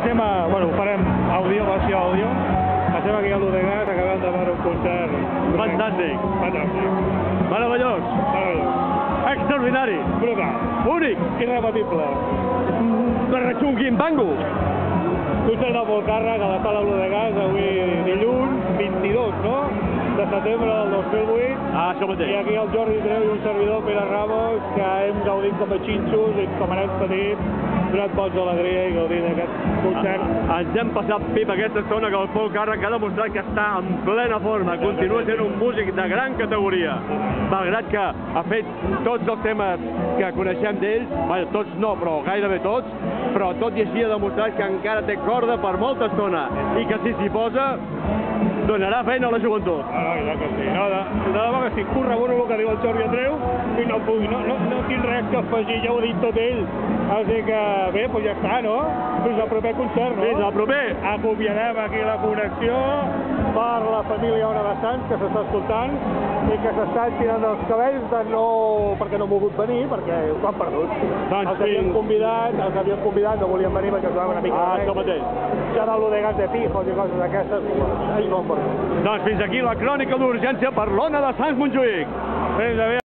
Passem a... Bueno, ho farem àudio, versió àudio. Passem aquí a l'Udegas, acabem de veure un concert... Fantàstic. Fantàstic. Meravellós. Meravellós. Extraordinari. Brutal. Únic. Irrepetible. Barratxunguimbango. Concert del Volcàrrec a la sala L'Udegas, avui dilluns 22, no? De setembre del 2008. Ah, això mateix. I aquí el Jordi Treu i un servidor, Pere Ramos, que hem gaudit com a xinxos i com a nens petits, donat boig d'alegria i gaudit d'aquest concert. Ens hem passat pip aquesta estona que el Pol Càrrec ha demostrat que està en plena forma. Continua sent un músic de gran categoria. Malgrat que ha fet tots els temes que coneixem d'ell, tots no, però gairebé tots, però tot i així ha demostrat que encara té corda per molta estona i que si s'hi posa donarà feina a la joventut. I tant que sí. No, de debò que sí, corroboro el que diu el Jordi Treu i no tinc res que afegir, ja ho ha dit tot ell. Així que bé, doncs ja està, no? Fins al proper concert, no? Fins al proper! Acomiadem aquí la connexió per la família Ona de Sants, que s'està escoltant i que s'està tirant els cabells de no... perquè no han volgut venir, perquè ho han perdut. Doncs els que havien convidat no volien venir perquè jugaven una mica de això mateix. Ja de l'Udegas de Pijos i coses d'aquestes, ells no han perdut. Doncs fins aquí la crònica d'urgència per l'Ona de Sants Montjuïc. Fins aviat.